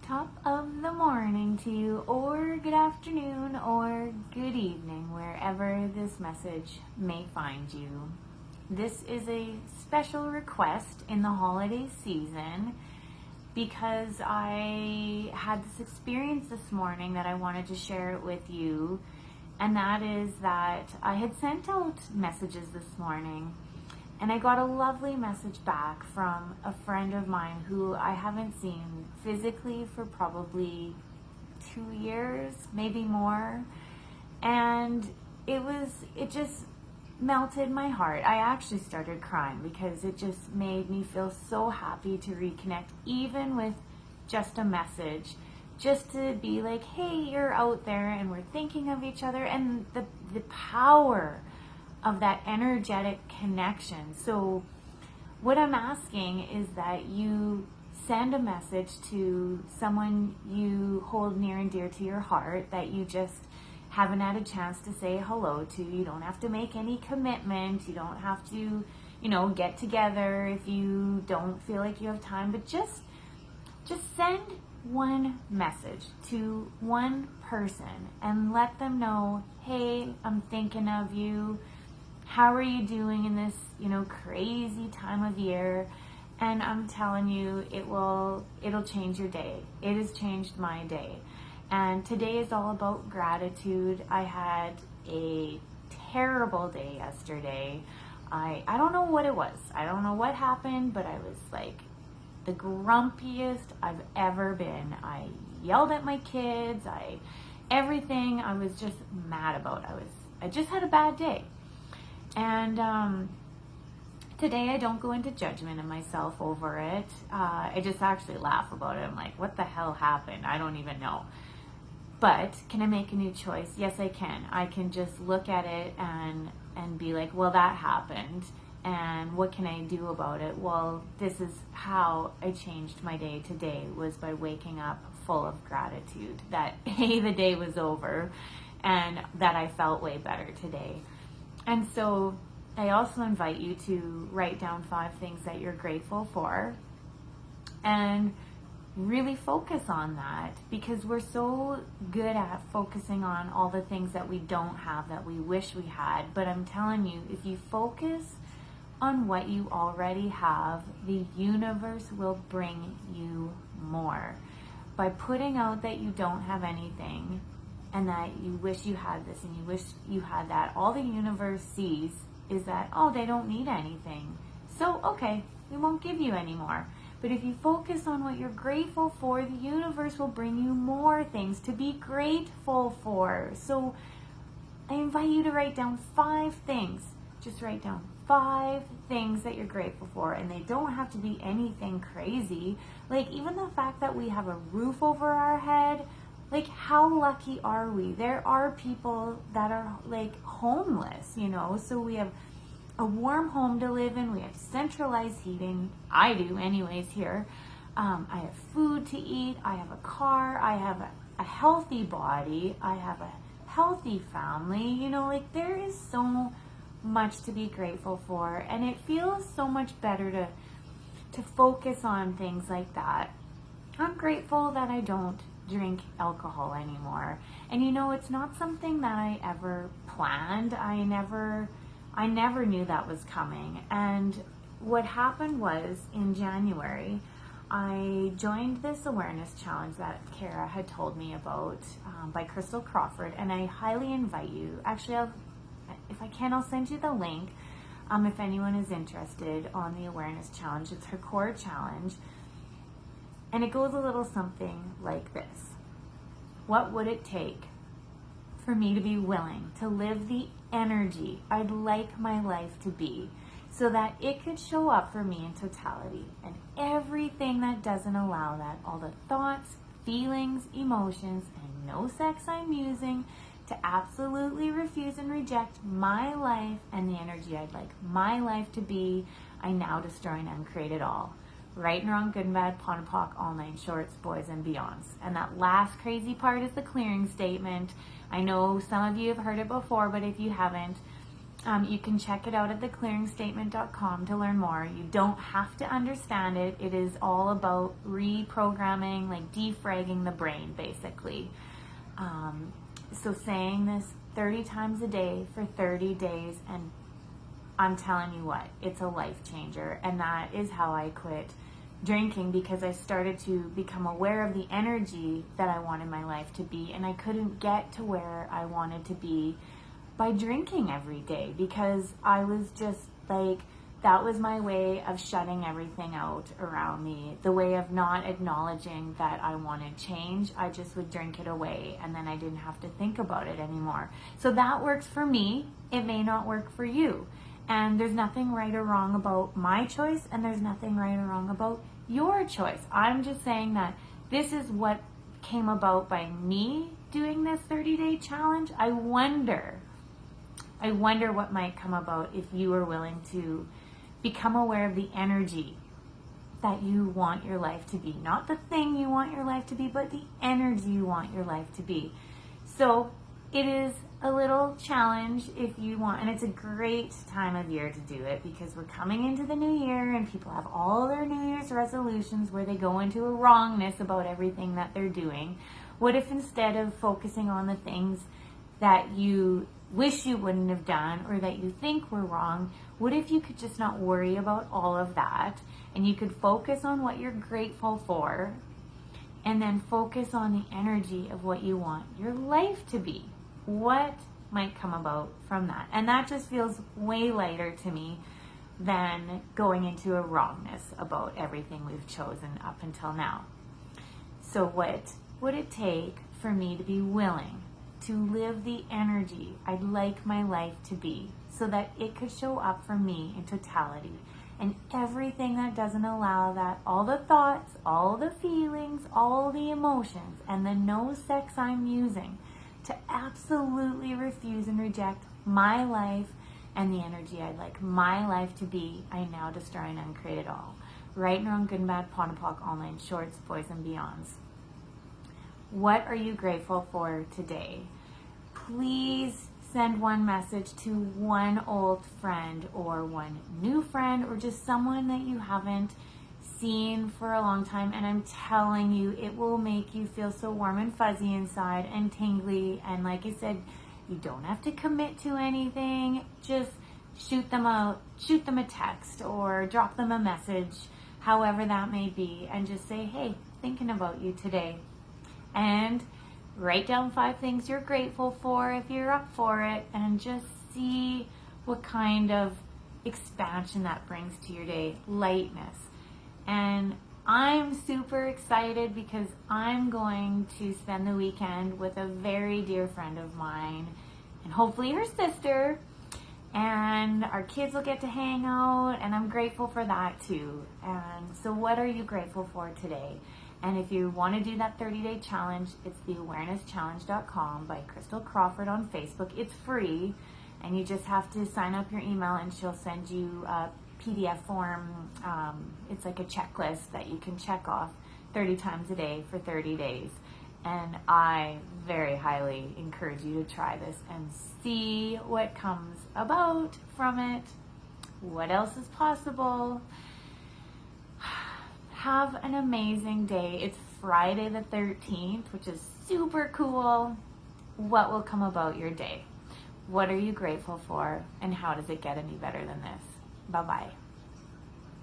Top of the morning to you, or good afternoon, or good evening, wherever this message may find you. This is a special request in the holiday season because I had this experience this morning that I wanted to share it with you, and that is that I had sent out messages this morning and I got a lovely message back from a friend of mine who I haven't seen physically for probably 2 years, maybe more. And it just melted my heart. I actually started crying because it just made me feel so happy to reconnect, even with just a message, just to be like, hey, you're out there and we're thinking of each other, and the power of that energetic connection. So what I'm asking is that you send a message to someone you hold near and dear to your heart that you just haven't had a chance to say hello to. You don't have to make any commitment. You don't have to, get together if you don't feel like you have time, but just send one message to one person and let them know, hey, I'm thinking of you. How are you doing in this, crazy time of year? And I'm telling you, it'll change your day. It has changed my day. And today is all about gratitude. I had a terrible day yesterday. I don't know what it was. I don't know what happened, but I was like the grumpiest I've ever been. I yelled at my kids. Everything I was just mad about. I just had a bad day. And today I don't go into judgment of myself over it. I just actually laugh about it. I'm like, what the hell happened? I don't even know. But can I make a new choice? Yes, I can. I can just look at it and be like, well, that happened. And what can I do about it? Well, this is how I changed my day today, was by waking up full of gratitude that the day was over and that I felt way better today. And so I also invite you to write down 5 things that you're grateful for and really focus on that, because we're so good at focusing on all the things that we don't have, that we wish we had. But I'm telling you, if you focus on what you already have, the universe will bring you more. By putting out that you don't have anything, and that you wish you had this and you wish you had that, all the universe sees is that, oh, they don't need anything. So, okay, we won't give you any more. But if you focus on what you're grateful for, the universe will bring you more things to be grateful for. So I invite you to write down 5 things. Just write down 5 things that you're grateful for, and they don't have to be anything crazy. Like even the fact that we have a roof over our head. Like, how lucky are we? There are people that are like homeless, so we have a warm home to live in. We have centralized heating. I do anyways here. I have food to eat. I have a car. I have a healthy body. I have a healthy family. Like there is so much to be grateful for. And it feels so much better to focus on things like that. I'm grateful that I don't drink alcohol anymore. And it's not something that I ever planned. I never knew that was coming. And what happened was, in January, I joined this awareness challenge that Kara had told me about, by Crystal Crawford, and I highly invite you. Actually, if I can, I'll send you the link if anyone is interested on the awareness challenge. It's her core challenge. And it goes a little something like this. What would it take for me to be willing to live the energy I'd like my life to be, so that it could show up for me in totality, and everything that doesn't allow that, all the thoughts, feelings, emotions, and no sex I'm using to absolutely refuse and reject my life and the energy I'd like my life to be, I now destroy and uncreate it all. Right and wrong, good and bad, PON and POC, all 9 shorts, boys and beyonds. And that last crazy part is the clearing statement. I know some of you have heard it before, but if you haven't, You can check it out at theclearingstatement.com to learn more. You don't have to understand it. It is all about reprogramming, like defragging the brain, basically. So saying this 30 times a day for 30 days, and I'm telling you what, it's a life changer. And that is how I quit drinking, because I started to become aware of the energy that I wanted my life to be, and I couldn't get to where I wanted to be by drinking every day, because I was just like, that was my way of shutting everything out around me, the way of not acknowledging that I wanted change. I just would drink it away, and then I didn't have to think about it anymore. So that works for me. It may not work for you. And there's nothing right or wrong about my choice, and there's nothing right or wrong about your choice. I'm just saying that this is what came about by me doing this 30-day challenge. I wonder what might come about if you are willing to become aware of the energy that you want your life to be. Not the thing you want your life to be, but the energy you want your life to be. So it is a little challenge if you want, and it's a great time of year to do it, because we're coming into the new year and people have all their New Year's resolutions where they go into a wrongness about everything that they're doing. What if instead of focusing on the things that you wish you wouldn't have done or that you think were wrong, what if you could just not worry about all of that, and you could focus on what you're grateful for, and then focus on the energy of what you want your life to be? What might come about from that? And that just feels way lighter to me than going into a wrongness about everything we've chosen up until now. So what would it take for me to be willing to live the energy I'd like my life to be, so that it could show up for me in totality, and everything that doesn't allow that, all the thoughts, all the feelings, all the emotions, and the no sex I'm using to absolutely refuse and reject my life and the energy I'd like my life to be, I now destroy and uncreate it all. Right and wrong, good and bad, POD and POC, online, shorts, boys and beyonds. What are you grateful for today? Please send one message to one old friend or one new friend, or just someone that you haven't seen for a long time, and I'm telling you, it will make you feel so warm and fuzzy inside and tingly. And like I said, you don't have to commit to anything. Just shoot them a text or drop them a message, however that may be, and just say, hey, thinking about you today. And write down 5 things you're grateful for if you're up for it, and just see what kind of expansion that brings to your day, lightness. And I'm super excited because I'm going to spend the weekend with a very dear friend of mine, and hopefully her sister, and our kids will get to hang out, and I'm grateful for that too. And so what are you grateful for today? And if you want to do that 30-day challenge, it's theawareness.challenge.com by Crystal Crawford on Facebook. It's free, and you just have to sign up your email, and she'll send you a PDF form. It's like a checklist that you can check off 30 times a day for 30 days. And I very highly encourage you to try this and see what comes about from it. What else is possible? Have an amazing day. It's Friday the 13th, which is super cool. What will come about your day? What are you grateful for? And how does it get any better than this? Bye-bye.